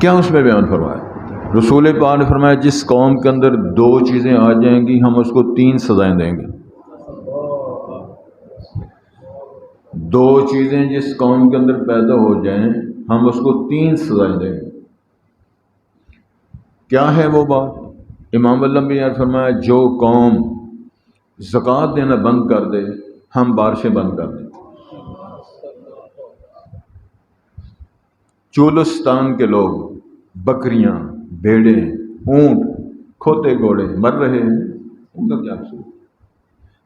کیا اس میں بیان فرمایا؟ رسول پاک نے فرمایا جس قوم کے اندر دو چیزیں آ جائیں گی ہم اس کو 3 سزائیں دیں گے۔ دو چیزیں جس قوم کے اندر پیدا ہو جائیں ہم اس کو 3 سزائیں دیں گے۔ کیا ہے وہ بات؟ امام الانبیاء نے فرمایا جو قوم زکوٰۃ دینا بند کر دے ہم بارشیں بند کر دیں۔ چولستان کے لوگ بکریاں، بھیڑیں، اونٹ، کھوتے گھوڑے مر رہے ہیں، ان کا کیا قصور؟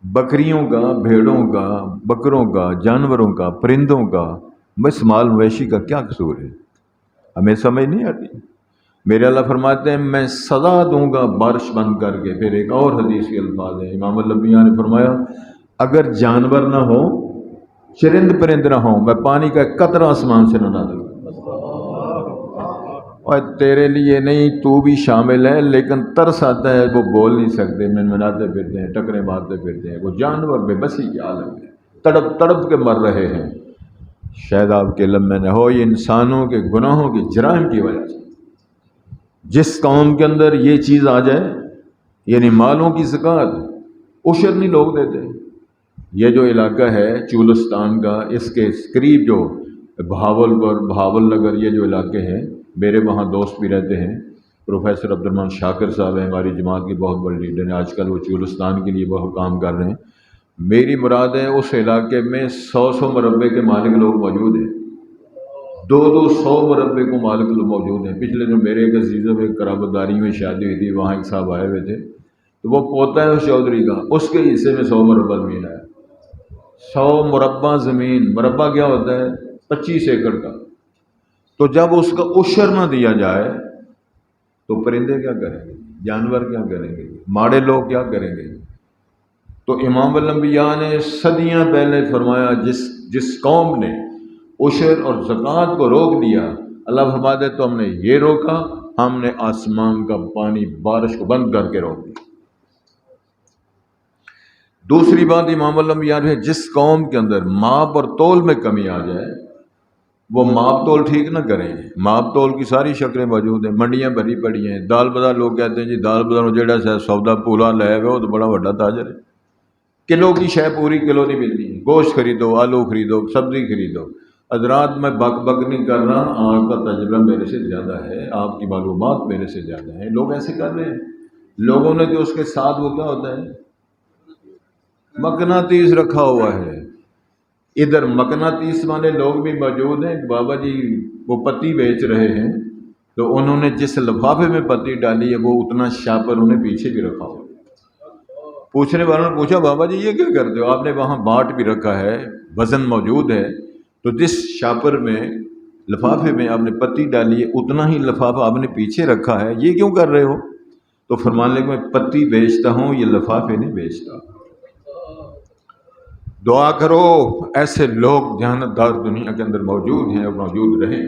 بکریوں کا، بھیڑوں کا، بکروں کا، جانوروں کا، پرندوں کا، بس مال مویشی کا کیا قصور ہے؟ ہمیں سمجھ نہیں آتی۔ میرے اللہ فرماتے ہیں میں سزا دوں گا بارش بند کر کے۔ پھر ایک اور حدیث کے الفاظ ہیں، امام الانبیاء نے فرمایا اگر جانور نہ ہو، چرند پرند نہ ہوں، میں پانی کا قطرہ آسمان سے نہ نازل کروں۔ اور تیرے لیے نہیں، تو بھی شامل ہے، لیکن ترس آتا ہے، وہ بول نہیں سکتے، منمناتے پھرتے ہیں، ٹکرے مارتے پھرتے ہیں، وہ جانور بے بسی کے عالم ہے، تڑپ تڑپ کے مر رہے ہیں۔ شاید آپ کے علم میں نہ ہو، یہ انسانوں کے گناہوں کے جرائم کی وجہ سے جس قوم کے اندر یہ چیز آ جائے، یعنی مالوں کی زکوٰۃ عشر نہیں لوگ دیتے۔ یہ جو علاقہ ہے چولستان کا، اس کے قریب جو بہاولپور، بہاول نگر، یہ جو علاقے ہیں، میرے وہاں دوست بھی رہتے ہیں، پروفیسر عبد الرحمن شاکر صاحب ہیں، ہماری جماعت کے بہت بڑے لیڈر ہیں، آج کل وہ چولستان کے لیے بہت کام کر رہے ہیں۔ میری مراد ہے اس علاقے میں 100 مربے کے مالک لوگ موجود ہیں، 200 مربے کو مالک لوگ موجود ہیں۔ پچھلے جو میرے ایک عزیزوں میں قرابت داری میں شادی ہوئی تھی، وہاں ایک صاحب آئے ہوئے تھے، تو وہ پوتا ہے اس چودھری کا، اس کے حصے میں 100 مربع زمین ہے۔ 100 مربع زمین، مربع کیا ہوتا ہے؟ 25 ایکڑ کا۔ تو جب اس کا عشر نہ دیا جائے تو پرندے کیا کریں گے؟ جانور کیا کریں گے؟ ماڑے لوگ کیا کریں گے؟ تو امام الانبیاء نے صدیاں پہلے فرمایا جس قوم نے عشر اور زکوٰۃ کو روک دیا، اللہ فرماتے تو ہم نے یہ روکا، ہم نے آسمان کا پانی، بارش کو بند کر کے روک دیا۔ دوسری بات امام الانبیاء نے جس قوم کے اندر ماپ اور تول میں کمی آ جائے، وہ ماپ تول ٹھیک نہ کریں۔ ماپ تول کی ساری شکلیں موجود ہیں، منڈیاں بھری پڑی ہیں، دال بازار لوگ کہتے ہیں جی دال بازار جڑا سا سودا پولا لے گا وہ تو بڑا بڑا تاجر ہے، کلو کی شے پوری کلو نہیں ملتی، گوشت خریدو، آلو خریدو، سبزی خریدو۔ حضرات میں بک بک نہیں کر رہا، آپ کا تجربہ میرے سے زیادہ ہے، آپ کی معلومات میرے سے زیادہ ہیں، لوگ ایسے کر رہے ہیں۔ لوگوں نے جو اس کے ساتھ وہ کیا ہوتا ہے، مقناطیس رکھا ہوا ہے۔ ادھر مقناطیس والے لوگ بھی موجود ہیں، بابا جی وہ پتی بیچ رہے ہیں، تو انہوں نے جس لفافے میں پتی ڈالی ہے وہ اتنا شاپر انہیں پیچھے بھی رکھا ہوا۔ پوچھنے والوں نے پوچھا بابا جی یہ کیا کرتے ہو؟ آپ نے وہاں باٹ بھی رکھا ہے، وزن موجود ہے، تو جس شاپر میں، لفافے میں آپ نے پتی ڈالی ہے اتنا ہی لفافہ آپ نے پیچھے رکھا ہے، یہ کیوں کر رہے ہو؟ تو فرمانے لگے میں پتی بیچتا ہوں، یہ لفافے نہیں بیچتا۔ دعا کرو ایسے لوگ دیانتدار دنیا کے اندر موجود ہیں اور موجود رہیں۔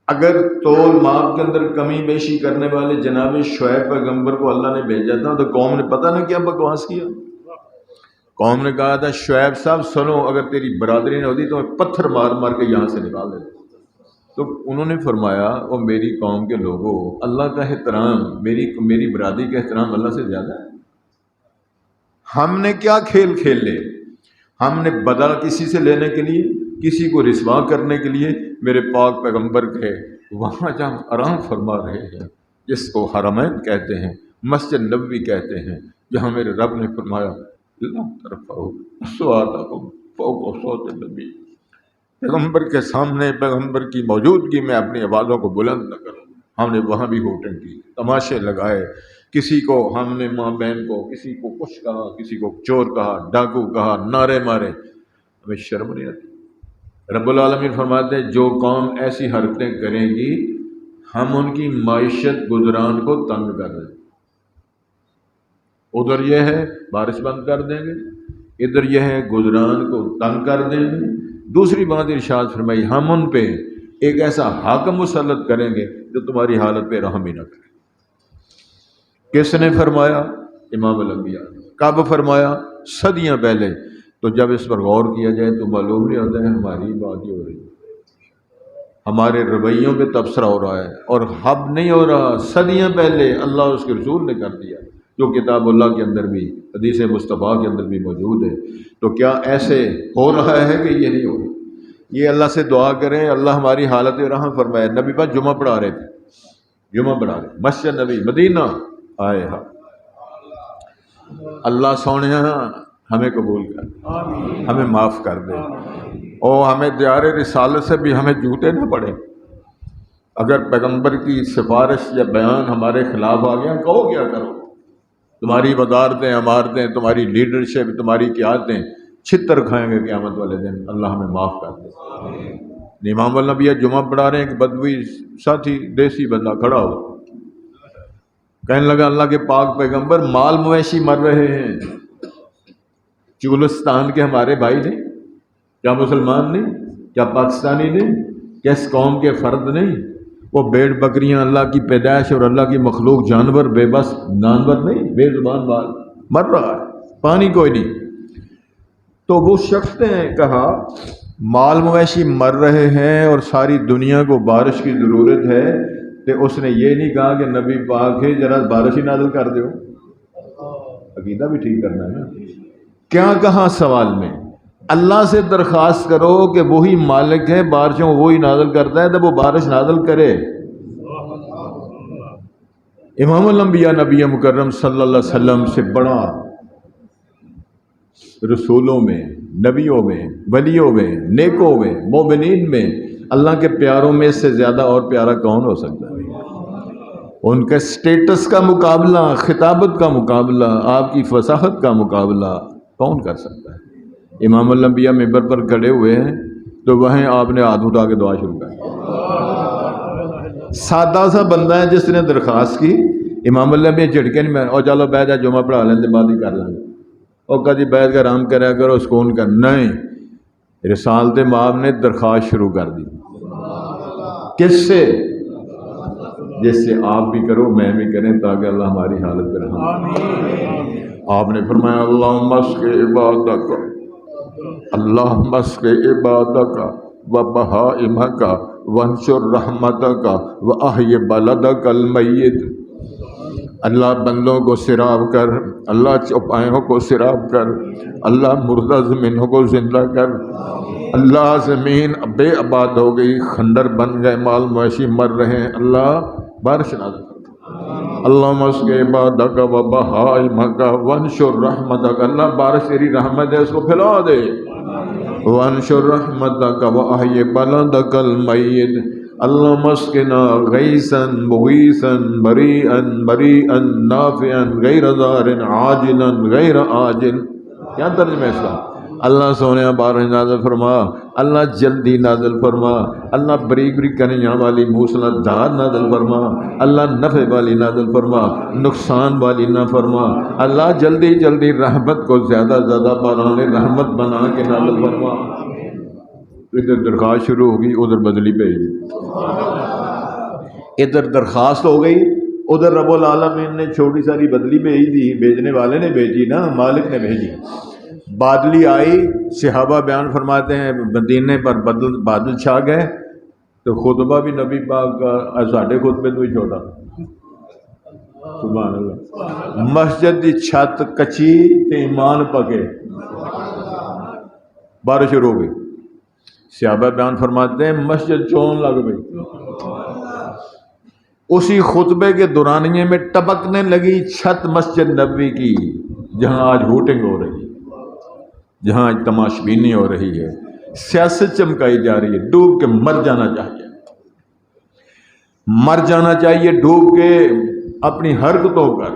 اگر تول ماپ کے اندر کمی بیشی کرنے والے جناب شعیب پیغمبر کو اللہ نے بھیجا تھا تو قوم نے پتہ نہ کیا بکواس کیا۔ قوم نے کہا تھا شعیب صاحب سنو، اگر تیری برادری نہ ہوتی تو میں پتھر مار مار کے یہاں سے نکال دیتا۔ تو انہوں نے فرمایا وہ میری قوم کے لوگوں، اللہ کا احترام، میری برادری کا احترام اللہ سے زیادہ ہے؟ ہم نے کیا کھیل کھیل لے؟ ہم نے بدلہ کسی سے لینے کے لیے، کسی کو رسوا کرنے کے لیے میرے پاک پیغمبر کے وہاں جہاں آرام فرما رہے ہیں، جس کو حرمین کہتے ہیں، مسجد نبوی کہتے ہیں، جہاں میرے رب نے فرمایا لا ترفعوا اصواتکم فوق صوت النبی، پیغمبر کے سامنے، پیغمبر کی موجودگی میں اپنی آوازوں کو بلند نہ کرو۔ ہم نے وہاں بھی ہوٹنگ کی، تماشے لگائے، کسی کو ہم نے ماں بہن کو، کسی کو کچھ کہا، کسی کو چور کہا، ڈاکو کہا، نعرے مارے، ہمیں شرم نہیں آتی؟ رب العالمین فرماتے ہیں جو قوم ایسی حرکتیں کرے گی ہم ان کی معیشت گزران کو تنگ کر دیں گے۔ ادھر یہ ہے بارش بند کر دیں گے، ادھر یہ ہے گزران کو تنگ کر دیں گے۔ دوسری بات ارشاد فرمائی ہم ان پہ ایک ایسا حاکم مسلط کریں گے جو تمہاری حالت پہ رحم ہی نہ کرے۔ کس نے فرمایا؟ امام الانبیاء۔ کب فرمایا؟ صدیاں پہلے۔ تو جب اس پر غور کیا جائے تو معلوم نہیں ہوتا ہے ہماری بات ہی ہو رہی ہے۔ ہمارے رویوں پہ تبصرہ ہو رہا ہے، اور اب نہیں ہو رہا، صدیاں پہلے اللہ اس کے رسول نے کر دیا، جو کتاب اللہ کے اندر بھی، حدیث مصطفیٰ کے اندر بھی موجود ہے۔ تو کیا ایسے ہو رہا ہے کہ یہ نہیں ہو رہا؟ یہ اللہ سے دعا کریں اللہ ہماری حالت رحم فرمائے۔ نبی پاک جمعہ پڑھا رہے تھے، جمعہ پڑھا رہے، مسجد نبی مدینہ آئے ہاں، اللہ سونے ہمیں قبول کر، ہمیں معاف کر دے، اور ہمیں دیار رسالت سے بھی ہمیں جوتے نہ پڑے۔ اگر پیغمبر کی سفارش یا بیان ہمارے خلاف آ گیا، کہو کیا کرو، تمہاری وزارتیں، عمارتیں، تمہاری لیڈرشپ، تمہاری قیادتیں چھتر کھائیں گے قیامت والے دن، اللہ ہمیں معاف کر دے۔ امام النبی جمعہ پڑھا رہے ہیں، ایک بدوی ساتھی دیسی بندہ کھڑا ہو، کہنے لگا اللہ کے پاک پیغمبر، مال مویشی مر رہے ہیں، چولستان کے ہمارے بھائی نہیں، کیا مسلمان نہیں، کیا پاکستانی نہیں، کیا اس قوم کے فرد نہیں، وہ بھیڑ بکریاں اللہ کی پیدائش اور اللہ کی مخلوق جانور بے بس جانور نہیں، بے زبان مال مر رہا ہے، پانی کوئی نہیں۔ تو وہ شخص نے کہا مال مویشی مر رہے ہیں اور ساری دنیا کو بارش کی ضرورت ہے، تو اس نے یہ نہیں کہا کہ نبی پاک ہے ذرا بارش ہی نازل کر دو، عقیدہ بھی ٹھیک کرنا ہے نا۔ کیا کہا سوال میں؟ اللہ سے درخواست کرو کہ وہی مالک ہے، بارشوں وہی نازل کرتا ہے، تو وہ بارش نازل کرے۔ امام الانبیاء نبی مکرم صلی اللہ علیہ وسلم سے بڑا رسولوں میں، نبیوں میں، ولیوں میں، نیکوں میں، مومنین میں، اللہ کے پیاروں میں سے زیادہ اور پیارا کون ہو سکتا ہے؟ ان کے سٹیٹس کا مقابلہ، خطابت کا مقابلہ، آپ کی فصاحت کا مقابلہ کون کر سکتا ہے؟ امام الانبیاء منبر پر کھڑے ہوئے ہیں تو وہیں آپ نے ہاتھ اٹھا کے دعا شروع کر دی۔ سادہ سا بندہ ہے جس نے درخواست کی، امام الانبیاء جھٹکے نہیں میں، اور چلو بیٹھ جا جمعہ پڑھا لیں بات ہی کر لیں گے، اور کبھی بیٹھ کر آرام کرا کرو، سکون کر، نہیں، رسالت مآب نے درخواست شروع کر دی۔ کس سے؟ جس سے آپ بھی کرو، میں بھی کریں، تاکہ اللہ ہماری حالت پہ رحم۔ آپ نے فرمایا اللہم اسق عبادک، اللہم اسق عبادک وبہائمک وانشر رحمتک واحی بلدک المیت۔ اللہ بندوں کو سیراب کر، اللہ چوپایوں کو سیراب کر، اللہ مردہ زمینوں کو زندہ کر۔ اللہ زمین بے آباد ہو گئی، خنڈر بن گئے، مال مویشی مر رہے ہیں، اللہ بارش نازل کر۔ اللہم اسق عبادک وبہائمک وانشر رحمتک، اللہ بارش تیری رحمت ہے اس کو پھیلا دے۔ وانشر رحمتک واحی بلدک المیت، اللہم اسقنا غیثا مغیثا بریئا بریئا نافعا غیر ضار عاجلا غیر آجل۔ کیا ترجمہ ہے اس کا؟ اللہ سونے بارش نازل فرما، اللہ جلدی نازل فرما، اللہ بریک بریک کنیاں والی موسلا دھار نازل فرما، اللہ نفع والی نازل فرما، نقصان والی نہ فرما، اللہ جلدی جلدی رحمت کو زیادہ زیادہ باران رحمت بنا کے نازل فرما۔ ادھر درخواست شروع ہوگی، ادھر بدلی بھیج دی، ادھر درخواست ہو گئی، ادھر رب العالمین نے چھوٹی ساری بدلی بھیج دی، بھیجنے والے نے بھیجی نا، مالک نے بھیجی۔ بادلی آئی، صحابہ بیان فرماتے ہیں مدینے پر بادل چھا گئے، تو خطبہ بھی نبی پاک کا ساڑھے خطبے تو ہی چھوٹا، سبحان اللہ، مسجد کی چھت کچی تے ایمان پکے، بارش شروع ہو گئی۔ صحابہ بیان فرماتے ہیں مسجد چون لگ گئی، اسی خطبے کے دورانیے میں ٹپکنے لگی چھت مسجد نبوی کی، جہاں آج ووٹنگ ہو رہی ہے، جہاں آج تماش بینی ہو رہی ہے، سیاست چمکائی جا رہی ہے۔ ڈوب کے مر جانا چاہیے، مر جانا چاہیے ڈوب کے، اپنی حرکتوں پر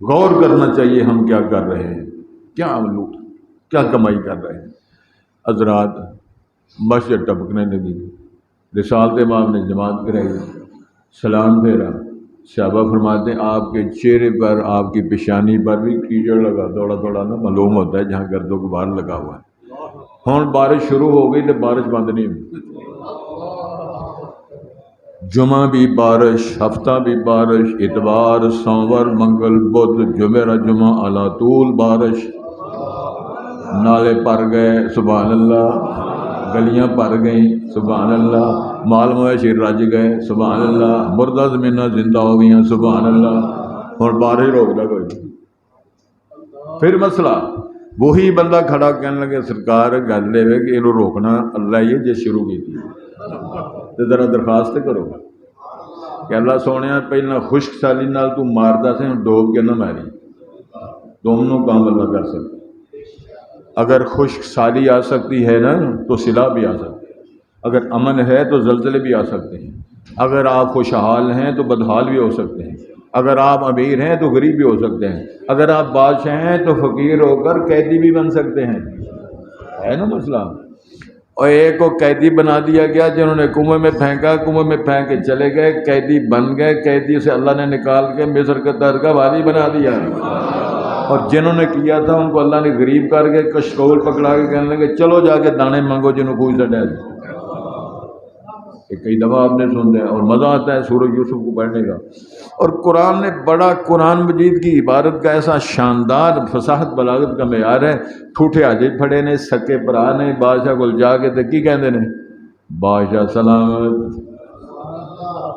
غور کرنا چاہیے، ہم کیا کر رہے ہیں، کیا لوٹ کیا کمائی کر رہے ہیں۔ حضرات مسجد ٹپکنے لگی، رسالت امام نے جماعت کرائی، سلام پھیرا، صحابہ فرماتے ہیں آپ کے چہرے پر، آپ کی پیشانی پر بھی کیچڑ لگا، تھوڑا تھوڑا نا معلوم ہوتا ہے جہاں گرد و غبار لگا ہوا ہے۔ ہوں بارش شروع ہو گئی تو بارش بند نہیں ہوئی، جمعہ بھی بارش، ہفتہ بھی بارش، اتوار، سوموار، منگل، بدھ، جمعہ جمعہ علی طول بارش، نالے پر گئے سبحان اللہ، گلیاں پر گئیں سبحان اللہ، مال مویشی رج گئے سبحان اللہ، مردہ زمیناں زندہ ہو گئی سبحان اللہ، اور بارش روک دے کوئی۔ پھر مسئلہ وہی بندہ کھڑا کہنے لگے سرکار گل دے کہ یہ روکنا اللہ ہی جے شروع کی تھی، تو ذرا درخواست کرو کہ اللہ سونے پہلے خشک سالی نال تو ماردا سے ڈوب کے نہ ماری، دونوں کام اللہ کر سکتے۔ اگر خشک سالی آ سکتی ہے نا تو صلہ بھی آ سکتی ہے، اگر امن ہے تو زلزلے بھی آ سکتے ہیں، اگر آپ خوشحال ہیں تو بدحال بھی ہو سکتے ہیں، اگر آپ امیر ہیں تو غریب بھی ہو سکتے ہیں، اگر آپ بادشاہ ہیں تو فقیر ہو کر قیدی بھی بن سکتے ہیں، ہے نا مسئلہ۔ اور ایک کو قیدی بنا دیا گیا، جنہوں نے کنویں میں پھینکا، کنویں میں پھینک کے چلے گئے، قیدی بن گئے، قیدی سے اللہ نے نکال کے مصر کے تر کا والی بنا دیا، اور جنہوں نے کیا تھا ان کو اللہ نے غریب کر کے کشکول پکڑا کے کہنے لگے چلو جا کے دانے مانگو جنہوں کوئی سے ڈر۔ کئی دفعہ آپ نے سن لیا، اور مزہ آتا ہے سورہ یوسف کو پڑھنے کا۔ اور قرآن نے بڑا، قرآن مجید کی عبارت کا ایسا شاندار فصاحت بلاغت کا معیار ہے، ٹھوٹے حاجی پھڑے نے، سکے پرا نے، بادشاہ کو جا کے تے کی کہندے نے بادشاہ سلامت،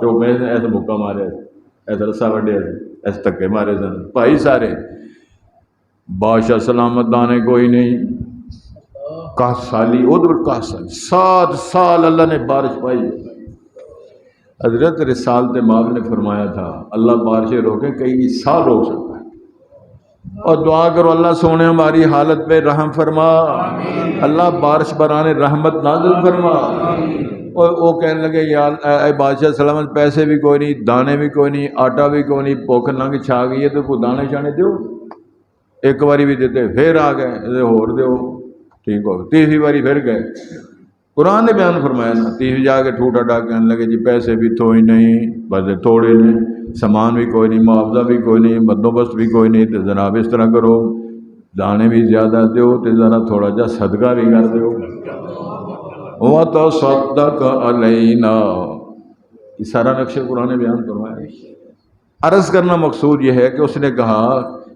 تو میں ایسے مکہ مارے، ایسا رسا وڈے، ایسے تکے مارے سن بھائی سارے، بادشاہ سلامت، دانے کوئی نہیں، کا سالی ادھر کا سالی 7 سال اللہ نے بارش پائی۔ حضرت رسالت مآب نے فرمایا تھا اللہ بارشیں روکے کئی سال روک سکتا ہے، اور دعا کرو اللہ سونے ہماری حالت پہ رحم فرما، اللہ بارش برانے رحمت نازل فرما۔ اور وہ کہنے لگے یا اے بادشاہ سلامت، پیسے بھی کوئی نہیں، دانے بھی کوئی نہیں، آٹا بھی کوئی نہیں، بھوک لنگ چھا گئی ہے تو کوئی دانے شانے دیو۔ ایک باری بھی دیتے، پھر آ گئے ہور دیو، ٹھیک ہو، تیسری باری پھر گئے۔ قرآن نے بیان فرمایا نا، تیسری جا کے ٹھوٹا ڈاک کہنے لگے جی پیسے بھی تو ہی نہیں، بس تھوڑے نہیں، سامان بھی کوئی نہیں، معاوضہ بھی کوئی نہیں، بندوبست بھی کوئی نہیں، تو جناب اس طرح کرو دانے بھی زیادہ دیو تو ذرا تھوڑا جا صدقہ بھی کر دیو۔ وَتَصَدَّقَ عَلَيْنَا، یہ سارا نقشہ قرآن نے بیان فرمایا۔ عرض کرنا مقصود یہ ہے کہ اس نے کہا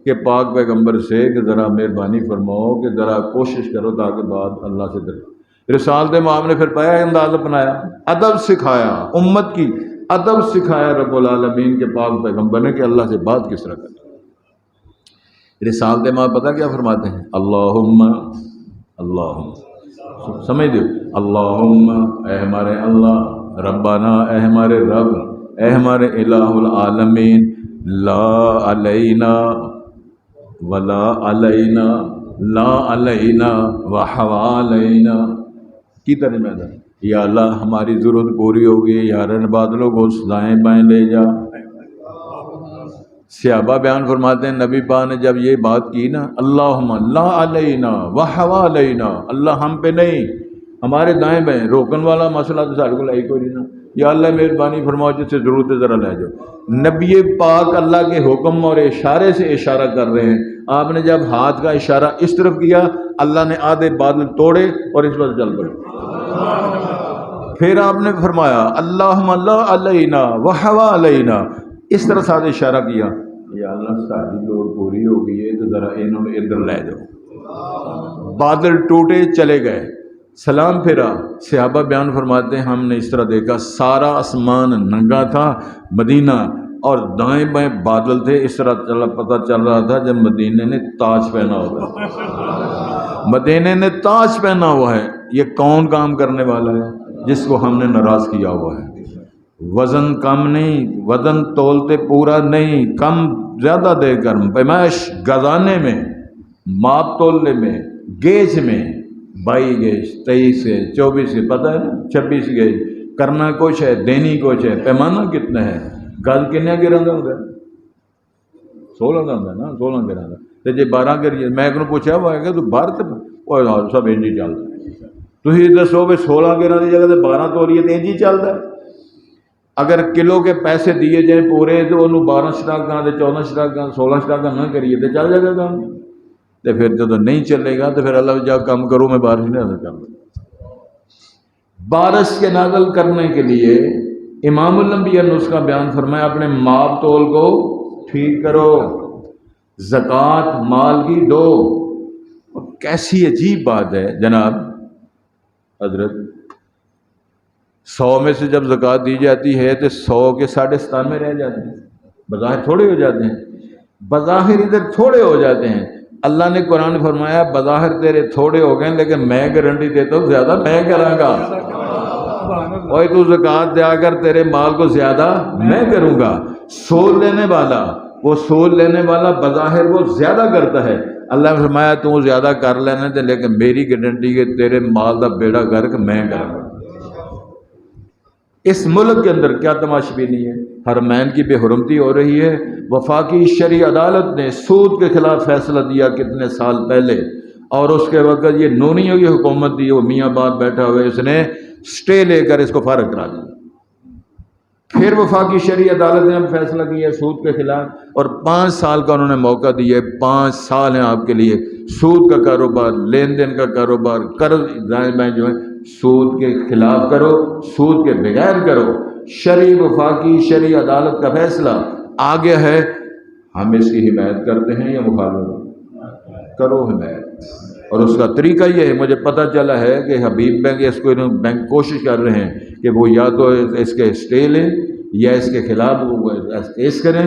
کہ پاک پیغمبر سے کہ ذرا مہربانی فرماؤ کہ ذرا کوشش کرو تاکہ بات اللہ سے درے۔ رسالت مآب نے پھر پایا انداز اپنایا، ادب سکھایا، امت کی ادب سکھایا رب العالمین کے پاک پیغمبر نے کہ اللہ سے بات کس طرح کریں۔ رسالت مآب پتہ کیا فرماتے ہیں؟ اللہم، اللہم سمجھ دو، اللہم اے ہمارے اللہ، ربنا اے ہمارے رب، اے ہمارے الہ العالمین، لا علینا ولا علینا، لا علینا وحوالینا کی ترجمہ ہے یا اللہ ہماری ضرورت پوری ہوگی، یا رن بادلوں کو دائیں بائیں لے جا۔ صحابہ بیان فرماتے ہیں نبی پاک نے جب یہ بات کی نا، اللہم لا علینا وحوالینا، اللہ ہم پہ نہیں، ہمارے دائیں بائیں روکن والا مسئلہ تو سارے کو لائی کوئی نہیں نا، یا اللہ مہربانی فرماؤ جس سے ضرورت ہے ذرا لے جاؤ۔ نبی پاک اللہ کے حکم اور اشارے سے اشارہ کر رہے ہیں، آپ نے جب ہاتھ کا اشارہ اس طرف کیا اللہ نے آدھے بادل توڑے اور اس پر چل پڑے۔ پھر آپ نے فرمایا اللہم لا علینا وحوالینا، اس طرح سے اشارہ کیا یا اللہ ساری لوڑ پوری ہو گئی ہے تو ذرا انہوں نے ادھر لے جاؤ۔ بادل ٹوٹے چلے گئے، سلام پھرا۔ صحابہ بیان فرماتے ہیں ہم نے اس طرح دیکھا سارا آسمان ننگا تھا مدینہ، اور دائیں بائیں بادل تھے، اس طرح پتہ چل رہا تھا جب مدینے نے تاج پہنا ہوا ہے، مدینے نے تاج پہنا ہوا ہے۔ یہ کون کام کرنے والا ہے؟ جس کو ہم نے ناراض کیا ہوا ہے۔ وزن کم نہیں، وزن تولتے پورا نہیں، کم زیادہ دے کر پیمائش گزانے میں، ماپ تولنے میں، گیج میں 22 گیج 23 گیج 24 گیج پتہ ہے نا 26 گیج کرنا کچھ ہے، دینی کچھ ہے، پیمانہ کتنا ہے، گز کنیا گران دا ہوتا ہے 16 دا ہوتا ہے نا، 16 گران دا تے جے 12 کریے میں ایک نو پوچھا وہ ہے کہ تو باہر تے وہ سب انج ہی چلدا ہے، تسی دسو کہ 16 گران دی جگہ تے 12 تولیے تے انج ہی چلدا ہے۔ اگر کلو کے پیسے دیے جائیں پورے تو انہوں 12 شراکاں تے 14 شراکاں 16 شراکاں نہ کریے تے چل جائے گا کام، تے پھر جب نہیں چلے گا تو پھر اللہ جا کام کرو میں بارش نہیں حاصل کر لوں۔ بارش کے نازل کرنے کے لیے امام الانبیاء نے نسخہ بیان فرمایا اپنے ماپ تول کو ٹھیک کرو، زکوٰۃ مال کی دو۔ اور کیسی عجیب بات ہے جناب، حضرت 100 میں سے جب زکوٰۃ دی جاتی ہے تو 100 کے 97 رہ جاتے ہیں، بظاہر تھوڑے ہو جاتے ہیں، بظاہر ادھر تھوڑے ہو جاتے ہیں۔ اللہ نے قرآن میں فرمایا بظاہر تیرے تھوڑے ہو گئے لیکن میں گارنٹی دیتا ہوں زیادہ میں کروں گا، اور تو زکوٰۃ دیا کر تیرے مال کو زیادہ میں کروں گا۔ سود لینے والا، وہ سود لینے والا بظاہر وہ زیادہ کرتا ہے، اللہ نے فرمایا تو زیادہ کر لینے دے لیکن میری گارنٹی کہ تیرے مال دا بیڑا گرک میں کروں گا۔ اس ملک کے اندر کیا تماشبینی ہے، حرمین کی بے حرمتی ہو رہی ہے۔ وفاقی شرعی عدالت نے سود کے خلاف فیصلہ دیا کتنے سال پہلے، اور اس کے وقت یہ نونیوں کی حکومت دی، وہ میاں باپ بیٹھا ہوئے اس نے سٹے لے کر اس کو فارغ کرا دیا۔ پھر وفاقی شرعی عدالت نے فیصلہ کیا سود کے خلاف، اور 5 سال کا انہوں نے موقع دیا ہے۔ 5 سال ہیں آپ کے لیے، سود کا کاروبار، لین دین کا کاروبار، قرض دائیں بائیں جو ہے سود کے خلاف کرو، سود کے بغیر کرو۔ شرعی وفاقی شرعی عدالت کا فیصلہ آ گیا ہے، ہم اس کی حمایت کرتے ہیں یا مخالفت؟ کرو حمایت۔ اور اس کا طریقہ یہ ہے، مجھے پتہ چلا ہے کہ حبیب بینک اس کو بینک کوشش کر رہے ہیں کہ وہ یا تو اس کے اسٹے لیں یا اس کے خلاف کیس کریں۔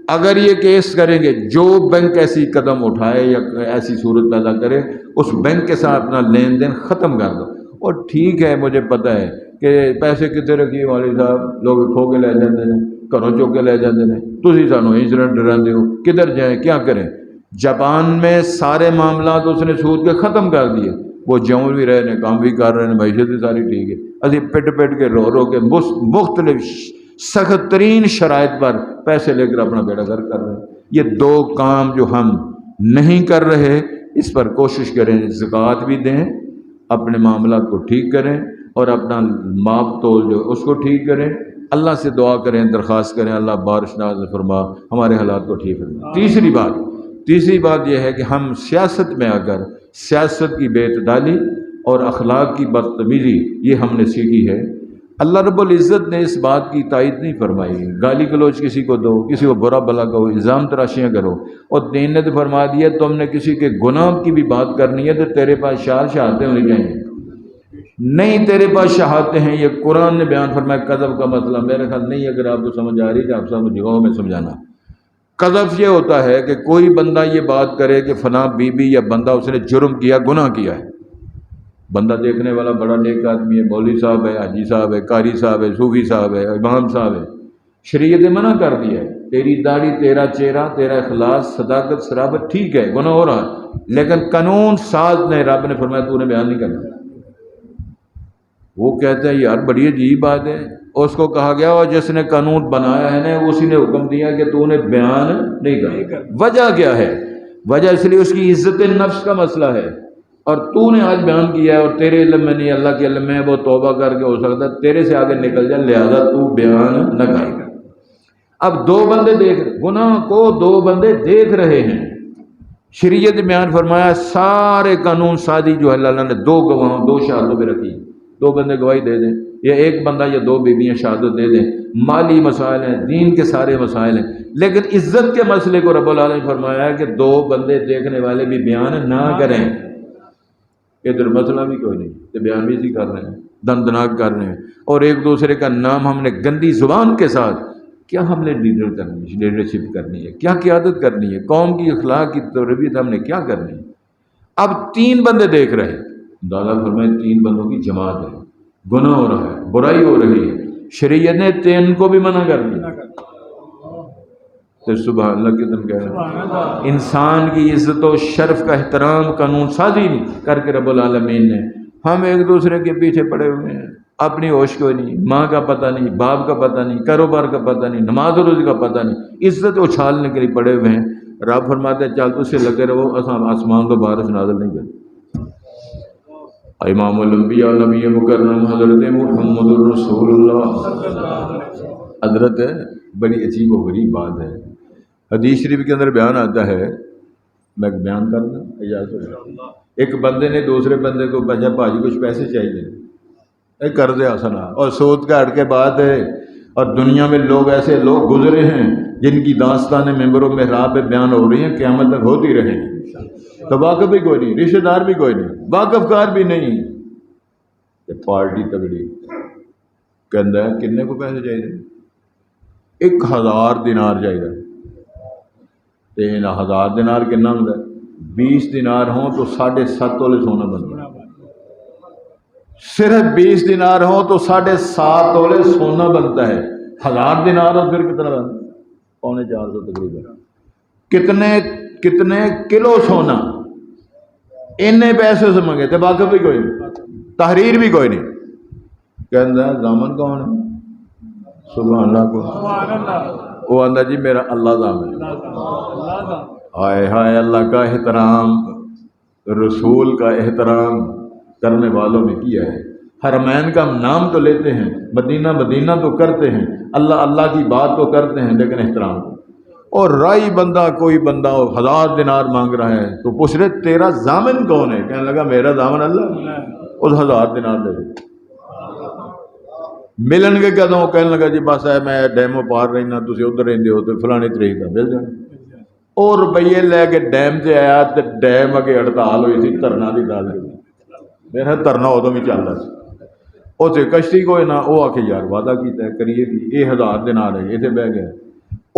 اگر یہ کیس کریں گے، جو بینک ایسی قدم اٹھائے یا ایسی صورت پیدا کرے، اس بینک کے ساتھ اپنا لین دین ختم کر دو۔ اور ٹھیک ہے، مجھے پتہ ہے کہ پیسے کتنے رکھیے والد صاحب، لوگ کھو کے لے جاتے ہیں، گھروں چوک کے لے جاتے ہیں، تسی سانو انسیڈنٹ ڈراندے ہو، کدھر جائیں کیا کریں؟ جاپان میں سارے معاملات اس نے سود کے ختم کر دیے، وہ جمع بھی رہے ہیں، کام بھی کر رہے ہیں، معیشت بھی ساری ٹھیک ہے۔ اسی پٹ پٹ کے رو رو کے مختلف سخت ترین شرائط پر پیسے لے کر اپنا بیڑا گھر کر رہے ہیں۔ یہ 2 کام جو ہم نہیں کر رہے، اس پر کوشش کریں، زکوٰۃ بھی دیں، اپنے معاملات کو ٹھیک کریں، اور اپنا ماپ تول جو اس کو ٹھیک کریں۔ اللہ سے دعا کریں، درخواست کریں، اللہ بارش نازل فرما، ہمارے حالات کو ٹھیک فرما۔ تیسری بات یہ ہے کہ ہم سیاست میں آ کر سیاست کی بے اعتدالی اور اخلاق کی بدتمیزی یہ ہم نے سیکھی ہے۔ اللہ رب العزت نے اس بات کی تائید نہیں فرمائی، گالی گلوچ کسی کو دو، کسی کو برا بلا کہو، الزام تراشیاں کرو، اور دین نے تو فرما دیا تم نے کسی کے گناہ کی بھی بات کرنی ہے تو تیرے پاس شہادتیں ہونی چاہیے۔ نہیں تیرے پاس شہادتیں ہیں، یہ قرآن نے بیان فرمایا۔ قذف کا مسئلہ میرے خیال نہیں، اگر آپ کو سمجھ آ رہی تو آپ سب جگہوں میں سمجھانا۔ قذف یہ ہوتا ہے کہ کوئی بندہ یہ بات کرے کہ فلاں بی بی یا بندہ اس نے جرم کیا، گناہ کیا ہے، بندہ دیکھنے والا بڑا نیک آدمی ہے، مولوی صاحب ہے، حاجی صاحب ہے، قاری صاحب ہے، صوفی صاحب ہے، امام صاحب ہے، شریعت نے منع کر دیا ہے، تیری داڑھی، تیرا چہرہ، تیرا اخلاص، صداقت، صرافت ٹھیک ہے، گناہ ہو رہا ہے، لیکن قانون ساز نے، رب نے فرمایا تو نے بیان نہیں کرنا۔ وہ کہتے ہیں یار بڑی عجیب بات ہے، اس کو کہا گیا اور جس نے قانون بنایا ہے نا اسی نے حکم دیا کہ تو نے بیان نہیں کرنا۔ وجہ کیا ہے؟ وجہ اس لیے اس کی عزت نفس کا مسئلہ ہے، اور تو نے آج بیان کیا ہے اور تیرے علم میں نہیں، اللہ کے علم میں، وہ توبہ کر کے ہو سکتا ہے تیرے سے آگے نکل جائے، لہذا تو بیان نہ کر۔ اب 2 بندے گناہ کو 2 بندے دیکھ رہے ہیں، شریعت بیان فرمایا سارے قانون سازی جو ہے اللہ نے 2 گواہوں 2 شہادتوں پہ رکھی، 2 بندے گواہی دے دیں، یا 1 بندہ یا 2 بیویاں شہادت دے دیں، مالی مسائل ہیں، دین کے سارے مسائل ہیں، لیکن عزت کے مسئلے کو رب العالمین نے فرمایا ہے کہ 2 بندے دیکھنے والے بھی بیان نہ کریں۔ ادھر مسئلہ بھی کوئی نہیں، تو بیان بھی اسی کر رہے ہیں، دندناک کر رہے ہیں، اور ایک دوسرے کا نام ہم نے گندی زبان کے ساتھ، کیا ہم نے لیڈرشپ کرنی ہے، کیا قیادت کرنی ہے، قوم کی اخلاق کی تربیت ہم نے کیا کرنی ہے۔ اب 3 بندے دیکھ رہے ہیں، دادا فرمائے 3 بندوں کی جماعت ہے، گناہ ہو رہا ہے، برائی ہو رہی ہے، شریعت نے 3 کو بھی منع کر دیا، تو سبحان اللہ کے دن کہہ انسان کی عزت و شرف کا احترام قانون سازی کر کے رب العالمین نے، ہم ایک دوسرے کے پیچھے پڑے ہوئے ہیں، اپنی ہوش کوئی نہیں، ماں کا پتہ نہیں، باپ کا پتہ نہیں، کاروبار کا پتہ نہیں، نماز و روزی کا پتہ نہیں، عزت اچھالنے کے لیے پڑے ہوئے ہیں۔ رب فرماتے ہیں چل تو سے لگے رہو، آسمان کو بارش نازل نہیں کرتے۔ امام الانبیاء نبی مکرم حضرت محمد الرسول اللہ، حضرت بڑی عجیب و غریب بات ہے، حدیث شریف کے اندر بیان آتا ہے، میں بیان کر دوں اجازت؟ ایک بندے نے دوسرے بندے کو بھاجا بھاجی کچھ پیسے چاہیے، قرض حسنہ، اور سود کا ہٹ کے بات ہے، اور دنیا میں لوگ ایسے لوگ گزرے ہیں جن کی داستان ممبروں میں محراب پہ بیان ہو رہی ہیں، قیامت تک ہوتی رہیں گی، تو واقف بھی کوئی نہیں، رشتہ دار بھی کوئی نہیں، واقف کار بھی نہیں، پارٹی تگڑی، کہندا ہے کنے کو پیسے چاہیے؟ 1000 دینار چاہیے. تے 1000 دینار کنا ہوندا ہے؟ 20 دینار ہوں تو 7.5 تولے سونا بنتا ہے. صرف 20 دینار ہوں تو 7.5 تولے سونا بنتا ہے. 1000 دینار ہو پھر کتنا بنتا ہے؟ 450 تقریباً. کتنے کلو سونا اینے پیسے سے منگے تے واقف بھی کوئی نہیں، تحریر بھی کوئی نہیں. کہندا ہے ضامن کون ہے؟ سبحان اللہ کو. وہ آندا جی میرا اللہ ضامن ہے. ہائے ہائے، اللہ کا احترام، رسول کا احترام کرنے والوں میں کیا ہے. حرمین کا نام تو لیتے ہیں، مدینہ مدینہ تو کرتے ہیں، اللہ اللہ کی بات تو کرتے ہیں، لیکن احترام. اور رائی بندہ، کوئی بندہ 1000 دینار مانگ رہا ہے تو پوچھ رہے تیرا ضامن کون ہے؟ کہنے لگا میرا ضامن اللہ. اس 1000 دینار دے دے. ملن گے کدوں؟ کہنے لگا جی بس ہے میں ڈیمو پار رہنا، تسی ادھر رہندے ہو تو فلانی تاریخ کا مل جانا. اور روپیے لے کے ڈیم سے آیا تو ڈیم اگے ہڑتال ہوئی تھی، دھرنا کی گل ہوئی. میرا دھرنا ادو بھی چل رہا سی. اتنے کشتی کوئی نہ، وہ آ کے یار وعدہ کیتا ہے کریے کہ یہ 1000 دینار ہے، اتنے بہ گیا.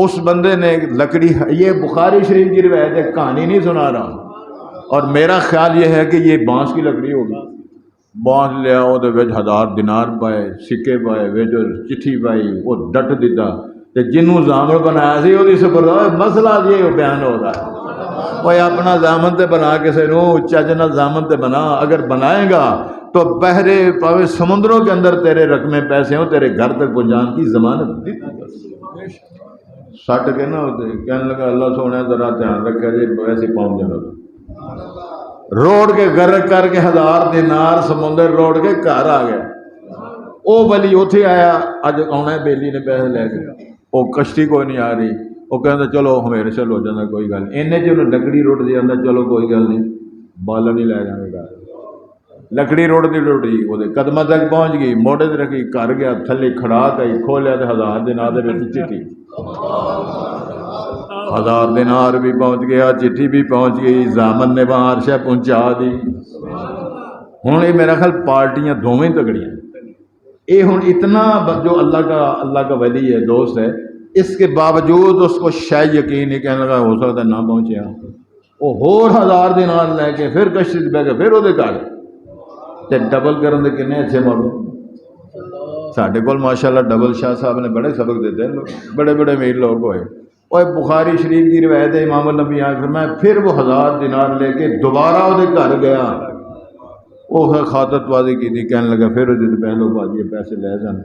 اس بندے نے لکڑی، یہ بخاری شریف کی روایت ہے، کہانی نہیں سنا رہا، اور میرا خیال یہ ہے کہ یہ بانس کی لکڑی ہوگی. بانس لیا، وہ 1000 دینار پائے، سکے پائے، چٹھی پائی، وہ ڈٹ دیتا. جنوں ضامن بنایا سی وہ سپرد مسئلہ یہ بیان ہو رہا ہے. وہ اپنا ضامن تے بنا کسی نو چج نال ضامن تے بنا. اگر بنائے گا تو بحرے پاوے سمندروں کے اندر تیرے رقمیں پیسے ہوں، تیرے گھر تک پہنچان کی ضمانت دی. سٹ کے نہ ہوتے. کہنے لگا اللہ سونے ذرا دھیان رکھا جی ویسے پہنچ جانا. روڑ کے غرق کر کے 1000 دینار سمندر روڑ کے گھر آ گیا. وہ ولی اتنے آیا، اج آنا بیلی نے پیسے لے کے. وہ کشتی کوئی نہیں آ رہی. وہ کہتا چلو ہمیر چل ہو جانا کوئی گل نہیں. انہیں جو لکڑی رٹ جانا، چلو کوئی گل نہیں، بالن ہی لے جانے گھر. لکڑی روڑتی ٹوٹی، وہ قدمہ تک پہنچ گئی، موڑے تے رکھی، گھر گیا، تھلے کھڑا گئی، کھولیا تو 1000 دینار دے وچ چٹھی. 1000 دینار بھی پہنچ گیا، چٹھی بھی پہنچ گئی، ضامن نے وہاں عرشہ پہنچا دی. ہوں یہ میرا خیال پارٹیاں دونوں تگڑیاں. یہ ہوں اتنا جو اللہ کا ولی ہے، دوست ہے، اس کے باوجود اس کو شاید یقین نہیں، کہنے لگا ہو سکتا نہ پہنچیا. وہ ہور 1000 دینار لے کے پھر کشتی سے بہ کے پھر وہ گھر تے ڈبل کرن دے کنے اچھے موقع. ساڈے کول ماشاءاللہ ڈبل شاہ صاحب نے بڑے سبق دیتے ہیں، بڑے بڑے امیر لوگ ہوئے. اور بخاری شریف کی روایت ہے، امام النبی آ فرمایا پھر وہ 1000 دینار لے کے دوبارہ وہ گھر گیا. وہ خاطر بازی کی تھی، کہنے لگا پھر وہ پہلو بازی پیسے لے جان.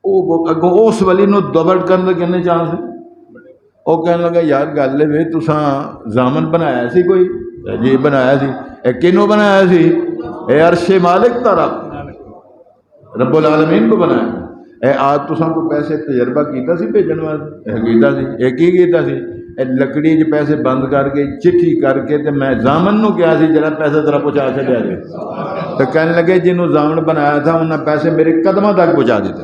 وہ اگوں اس ولی نو ڈبل کرن دے کنے چانس ہے. وہ کہنے لگا یار گل ہے تساں ضامن بنایا سی کوئی؟ جی بنایا سی. اے کنوں بنایا سی؟ اے عرش مالک تا رب العالمین کو بنایا. اے آج تساں کو پیسے تجربہ کیتا سی بھیجن واسطے؟ کیتا سی. اے کی کیتا سی؟ اے لکڑی چ پیسے بند کر کے چٹھی کر کے تے میں ضامن نو کیا سی جڑا پیسے ذرا پہنچا چھڈیا جائے. تو کہنے لگے جنہوں ضامن بنایا تھا انہاں پیسے میرے قدموں تک پہنچا دیتے.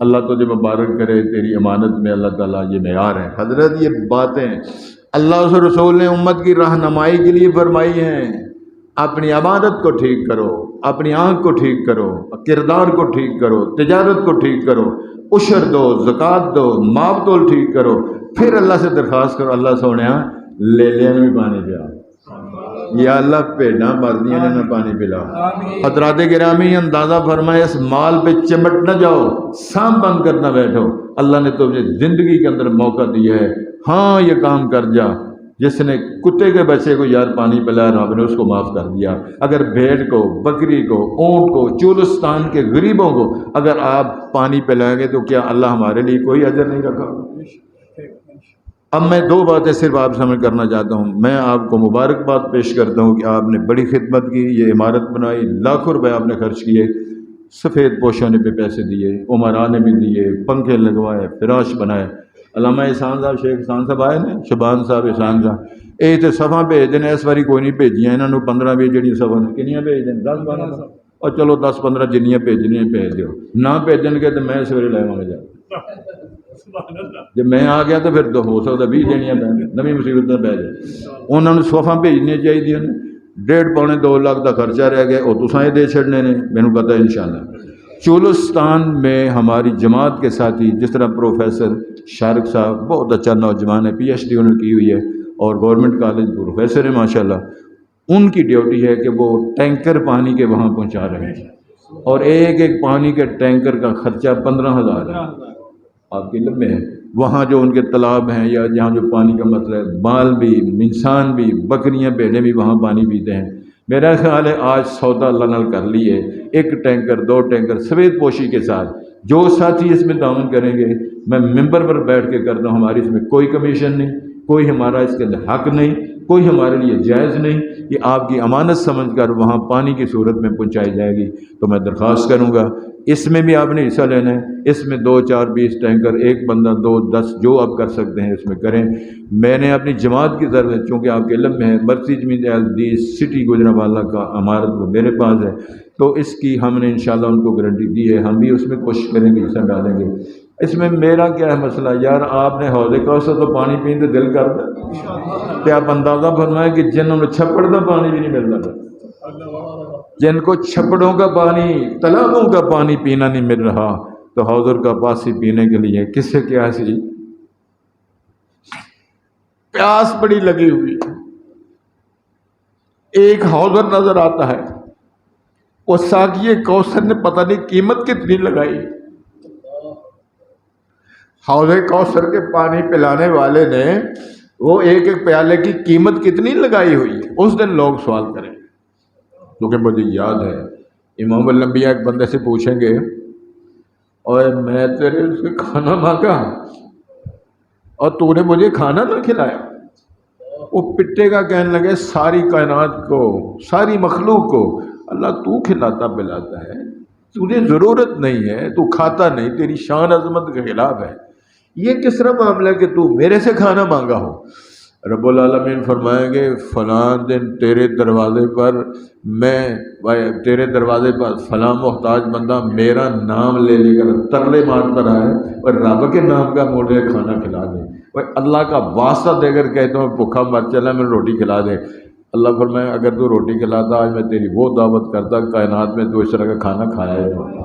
اللہ تجھے مبارک کرے، تیری امانت میں اللہ تعالیٰ یہ معیار ہے. حضرت یہ باتیں اللہ اس رسول نے امت کی رہنمائی کے لیے فرمائی ہیں. اپنی عبادت کو ٹھیک کرو، اپنی آنکھ کو ٹھیک کرو، کردار کو ٹھیک کرو، تجارت کو ٹھیک کرو، عشر دو، زکوٰۃ دو، ماپ تول ٹھیک کرو، پھر اللہ سے درخواست کرو اللہ سونے لے لیا بھی پانی پیا. یا اللہ بھیڑاں مردیاں نے نہ پانی پلا. حضرات گرامی اندازہ فرمائے اس مال پہ چمٹ نہ جاؤ، سام بند کر نہ بیٹھو. اللہ نے تجھے زندگی کے اندر موقع دیا ہے، ہاں یہ کام کر جا. جس نے کتے کے بچے کو یار پانی پلایا رب نے اس کو معاف کر دیا. اگر بھیڑ کو، بکری کو، اونٹ کو، چولستان کے غریبوں کو اگر آپ پانی پلائیں گے تو کیا اللہ ہمارے لیے کوئی اجر نہیں رکھا؟ اب میں 2 باتیں صرف آپ سامنے کرنا چاہتا ہوں. میں آپ کو مبارکباد پیش کرتا ہوں کہ آپ نے بڑی خدمت کی، یہ عمارت بنائی، لاکھوں روپے آپ نے خرچ کیے، سفید پوشانے پہ پیسے دیے، عمرا نے بھی دیے، پنکھے لگوائے، فراش بنائے. علامہ احسان صاحب، شیخ احسان صاحب آئے نا، شبان صاحب، احسان صاحب، یہ تو صفحہ بھیج دینے، اس باری کوئی نہیں بھیجیاں. انہوں نے 15-20 جڑی صفحہ نے کنیاں بھیج دیں، 10-12، اور چلو 10-15 جنیاں بھیجنیاں بھیج دیو. نہ بھیجن گے تو میں سویرے لے آؤں گا. جب میں آ گیا تو پھر تو ہو سکتا 20 جنیاں پہ نویں مصیبت پہ جائے. انہوں نے صفحہ بھیجنی چاہیے. 1.5-2 لاکھ کا خرچہ رہ گیا، وہ تساں یہ دے چھڑنے نے، مینوں پتہ ہے انشاءاللہ. چولستان میں ہماری جماعت کے ساتھی جس طرح پروفیسر شارق صاحب بہت اچھا نوجوان ہے، پی ایچ ڈی انہوں نے کی ہوئی ہے اور گورنمنٹ کالج پروفیسر ہے ماشاءاللہ، ان کی ڈیوٹی ہے کہ وہ ٹینکر پانی کے وہاں پہنچا رہے ہیں، اور ایک ایک پانی کے ٹینکر کا خرچہ 15,000 ہے، آپ کے علم میں ہے۔ وہاں جو ان کے تالاب ہیں یا جہاں جو پانی کا مسئلہ ہے، مال بھی، انسان بھی، بکریاں بھیڑیں بھی وہاں پانی پیتے ہیں۔ میرا خیال ہے آج سودا اللہ نال کر لی ہے، ایک ٹینکر 2 ٹینکر سفید پوشی کے ساتھ، جو ساتھی اس میں تعاون کریں گے، میں ممبر پر بیٹھ کے کرتا ہوں، ہماری اس میں کوئی کمیشن نہیں، کوئی ہمارا اس کے اندر حق نہیں، کوئی ہمارے لیے جائز نہیں، یہ آپ کی امانت سمجھ کر وہاں پانی کی صورت میں پہنچائی جائے گی۔ تو میں درخواست کروں گا اس میں بھی آپ نے حصہ لینا ہے، اس میں 2 4 20 ٹینکر، ایک بندہ 2 10 جو آپ کر سکتے ہیں اس میں کریں۔ میں نے اپنی جماعت کی طرف سے، چونکہ آپ کے علم میں ہے مرسیج دی سٹی گجرانوالہ کا عمارت وہ میرے پاس ہے، تو اس کی ہم نے انشاءاللہ ان کو گارنٹی دی ہے، ہم بھی اس میں کوشش کریں گے، حصہ ڈالیں گے۔ اس میں میرا کیا ہے مسئلہ، یار آپ نے حوض کوثر تو پانی پینے دل کرتا ہے، کہ آپ اندازہ فرمائیں کہ جنہوں نے چھپڑ کا پانی بھی نہیں ملتا، جن کو چھپڑوں کا پانی، تالابوں کا پانی پینا نہیں مل رہا، تو حوضر کا پاسی پینے کے لیے کس سے کیا سی پیاس بڑی لگی ہوئی۔ ایک حوضر نظر آتا ہے، وہ ساقی کوثر نے پتہ نہیں قیمت کتنی لگائی، حوض کوثر کے پانی پلانے والے نے وہ ایک ایک پیالے کی قیمت کتنی لگائی ہوئی ہے، اس دن لوگ سوال کریں گے۔ کیونکہ مجھے یاد ہے امام الانبیاء ایک بندے سے پوچھیں گے، اور میں تیرے سے کھانا مانگا اور تو نے مجھے کھانا نہ کھلایا، وہ پٹے کا کہنے لگے ساری کائنات کو، ساری مخلوق کو اللہ تو کھلاتا پلاتا ہے، تجھے ضرورت نہیں ہے، تو کھاتا نہیں، تیری شان عظمت کے خلاف ہے، یہ کس طرح معاملہ ہے کہ تو میرے سے کھانا مانگا ہو؟ رب العالمین فرمائیں گے فلاں دن تیرے دروازے پر تیرے دروازے پر فلاں محتاج بندہ میرا نام لے لے کر ترلے مارتا رہا ہے، اور رب کے نام کا مجھے کھانا کھلا دے، وہ اللہ کا واسطہ دے کر کہتا ہوں بھوکا مر چلا میں روٹی کھلا دے۔ اللہ فرمائے اگر تو روٹی کھلاتا آج میں تیری وہ دعوت کرتا کائنات میں تو اس طرح کا کھانا کھایا ہے۔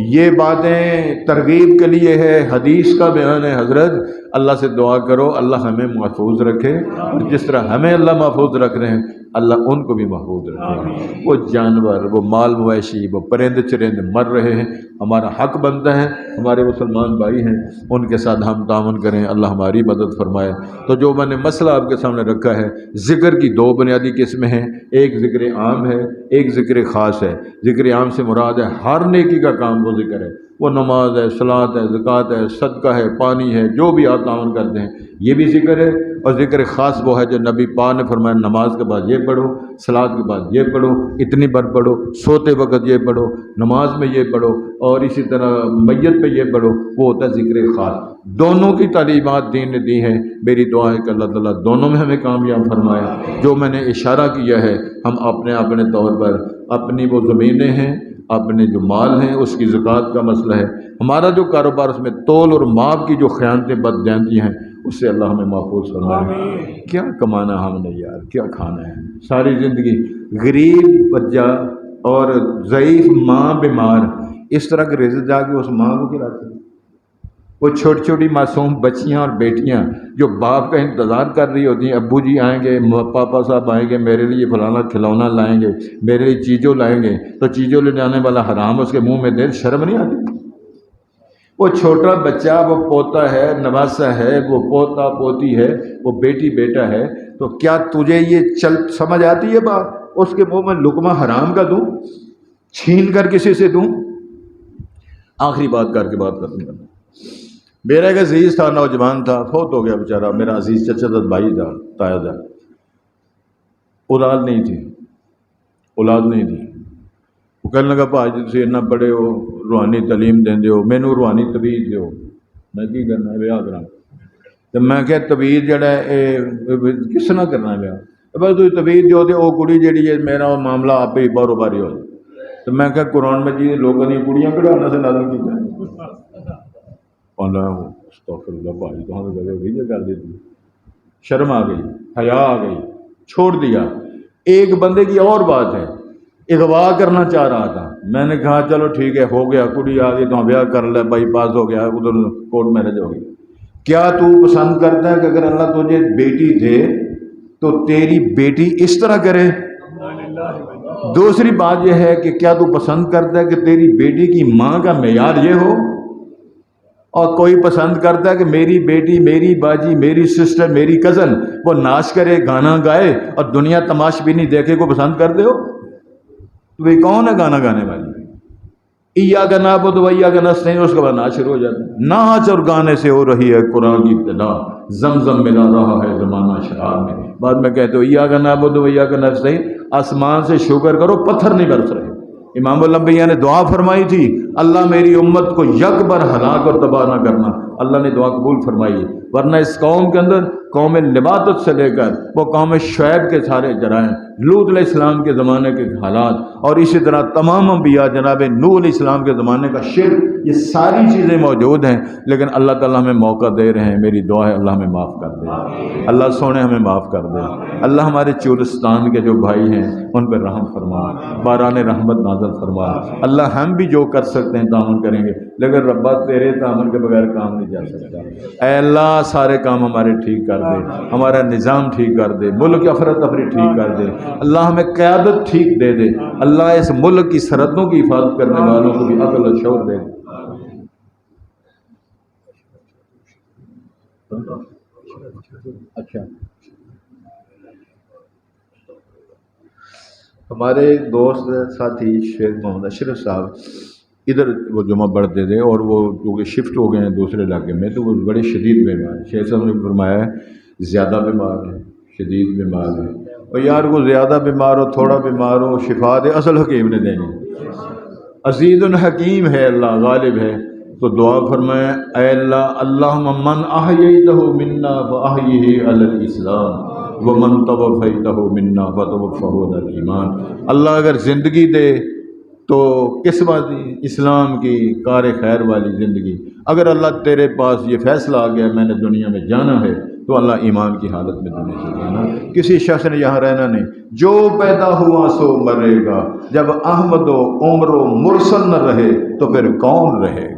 یہ باتیں ترغیب کے لیے ہے، حدیث کا بیان ہے حضرت۔ اللہ سے دعا کرو اللہ ہمیں محفوظ رکھے، اور جس طرح ہمیں اللہ محفوظ رکھ رہے ہیں اللہ ان کو بھی محفوظ رکھے۔ وہ جانور، وہ مال مویشی، وہ پرند چرند مر رہے ہیں، ہمارا حق بنتا ہے، ہمارے مسلمان بھائی ہیں ان کے ساتھ ہم تعاون کریں، اللہ ہماری مدد فرمائے۔ تو جو میں نے مسئلہ آپ کے سامنے رکھا ہے، ذکر کی 2 بنیادی قسمیں ہیں، ایک ذکر عام ہے، ایک ذکر خاص ہے۔ ذکر عام سے مراد ہے ہر نیکی کا کام وہ ذکر ہے، وہ نماز ہے، صلاۃ ہے، زکوٰۃ ہے، صدقہ ہے، پانی ہے، جو بھی آپ تعاون کرتے ہیں یہ بھی ذکر ہے۔ اور ذکر خاص وہ ہے جو نبی پاک نے فرمایا نماز کے بعد یہ پڑھو، صلاۃ کے بعد یہ پڑھو، اتنی بار پڑھو، سوتے وقت یہ پڑھو، نماز میں یہ پڑھو، اور اسی طرح میت پہ یہ پڑھو، وہ ہوتا ہے ذکر خاص۔ دونوں کی تعلیمات دین نے دی ہیں، میری دعا ہے کہ اللہ تعالیٰ دونوں میں ہمیں کامیاب فرمایا۔ جو میں نے اشارہ کیا ہے ہم اپنے طور پر اپنی وہ زمینیں ہیں، اپنے جو مال ہیں اس کی زکوٰۃ کا مسئلہ ہے، ہمارا جو کاروبار اس میں تول اور ماپ کی جو خیانتیں بددیانتی ہیں اس سے اللہ ہمیں محفوظ فرمائے۔ کیا کمانا ہم نے یار، کیا کھانا ہے، ساری زندگی غریب بچہ اور ضعیف ماں بیمار، اس طرح کے رزق جا کے اس ماں کو کھلاتے ہیں۔ وہ چھوٹی چھوٹی معصوم بچیاں اور بیٹیاں جو باپ کا انتظار کر رہی ہوتی ہیں، ابو جی آئیں گے، پاپا صاحب آئیں گے، میرے لیے فلانا کھلونا لائیں گے، میرے لیے چیزوں لائیں گے، تو چیزوں لے جانے والا حرام اس کے منہ میں دے، شرم نہیں آتی؟ وہ چھوٹا بچہ، وہ پوتا ہے، نواسا ہے، وہ پوتا پوتی ہے، وہ بیٹی بیٹا ہے، تو کیا تجھے یہ سمجھ آتی ہے بات؟ اس کے منہ میں لقمہ حرام کا دوں، چھین کر کسی سے دوں؟ آخری بات کر کے بات ختم کرنا۔ میرا ایک عزیز تھا، نوجوان تھا، فوت ہو گیا بیچارہ، میرا عزیز چچا تھا، بھائی تھا، تایا تھا، اولاد نہیں تھی، وہ کہنے لگا بھائی تسی اتنا پڑھے ہو، روحانی تعلیم دیں ہو، مینوں روحانی تویز دیو، میں کی کرنا ہے بیاہ کرا؟ تو میں کہ تویز جڑا ہے کس طرح کرنا ہے بیاہ؟ بس تھی تویز دیو تے وہ کڑی جیڑی ہے میرا وہ معاملہ آپ ہی بارو باری ہو جائے۔ تو میں کہ قرآن مجید لوگوں نے کڑیاں کڑھانا سے نازل کیتا ہے۔ استغفر اللہ بھائی تو کر دیتی، شرم آ گئی، حیا آ گئی، چھوڑ دیا۔ ایک بندے کی اور بات ہے، اغوا کرنا چاہ رہا تھا. میں نے کہا چلو ٹھیک ہے ہو گیا, کڑی آ گئی تو بیاہ کر لے, بائی پاس ہو گیا, ادھر کورٹ میرج ہو گئی. کیا تو پسند کرتا ہے کہ اگر اللہ تجھے بیٹی دے تو تیری بیٹی اس طرح کرے؟ دوسری بات یہ ہے کہ کیا تو پسند کرتا ہے کہ تیری بیٹی کی ماں کا معیار یہ ہو؟ اور کوئی پسند کرتا ہے کہ میری بیٹی, میری باجی, میری سسٹر, میری کزن وہ ناچ کرے, گانا گائے اور دنیا تماش بھی نہیں دیکھے کو پسند کرتے ہو؟ تو وہ کون ہے گانا گانے والی؟ ایاک نعبد و ایاک نستعین, اس کے بعد ناچ شروع ہو جاتا ہے. ناچ اور گانے سے ہو رہی ہے قرآن کی ابتدا, زمزم ملا رہا ہے زمانہ شراب میں. بعد میں کہتے ہو ایاک نعبد و ایاک نستعین, آسمان سے شکر کرو پتھر نہیں برس رہے. امام الانبیاء نے دعا فرمائی تھی, اللہ میری امت کو یک بر ہلاک اور تباہ نہ کرنا. اللہ نے دعا قبول فرمائی, ورنہ اس قوم کے اندر قوم نباتت سے لے کر وہ قوم شعیب کے سارے جرائم, لوط علیہ السلام کے زمانے کے حالات, اور اسی طرح تمام انبیاء جناب نوح علیہ السلام کے زمانے کا شرک, یہ ساری چیزیں موجود ہیں. لیکن اللہ تعالیٰ ہمیں موقع دے رہے ہیں. میری دعا ہے اللہ ہمیں معاف کر دے, اللہ سونے ہمیں معاف کر دے. اللہ ہمارے چولستان کے جو بھائی ہیں ان پہ رحم فرما, باران رحمت نازل فرما. اللہ ہم بھی جو کر سکتے ہیں تعاون کریں گے, لیکن ربا تیرے تعاون کے بغیر کام نہیں جا سکتا. اے اللہ سارے کام ہمارے ٹھیک کر دے, ہمارا نظام ٹھیک کر دے, ملک افراتفری ٹھیک کر دے. اللہ ہمیں قیادت ٹھیک دے دے. اللہ اس ملک کی سرحدوں کی حفاظت کرنے والوں کو بھی عقل و شعور دے دے. اچھا, ہمارے دوست ساتھی شیخ محمد اشرف صاحب ادھر وہ جمعہ پڑھتے تھے, اور وہ کیونکہ شفٹ ہو گئے ہیں دوسرے علاقے میں, تو وہ بڑے شدید بیمار ہیں. شیخ صاحب نے فرمایا ہے زیادہ بیمار ہیں, شدید بیمار ہیں. اور یار وہ زیادہ بیمار ہو, تھوڑا بیمار ہو, شفا دے, اصل حکیم نے دینی. عزیز الحکیم ہے, اللہ غالب ہے. تو دعا فرمائے, اے اللہ اللہم من احییتہ منا فاحیہ علی الاسلام ومن توفیتہ منا فتوفہ علی الایمان. اللہ اگر زندگی دے تو کس بات دی؟ اسلام کی کار خیر والی زندگی. اگر اللہ تیرے پاس یہ فیصلہ آ گیا میں نے دنیا میں جانا ہے, تو اللہ ایمان کی حالت میں دنیا سے جانا. کسی شخص نے یہاں رہنا نہیں. جو پیدا ہوا سو مرے گا. جب احمد و عمر و مرسل نہ رہے تو پھر کون رہے گا؟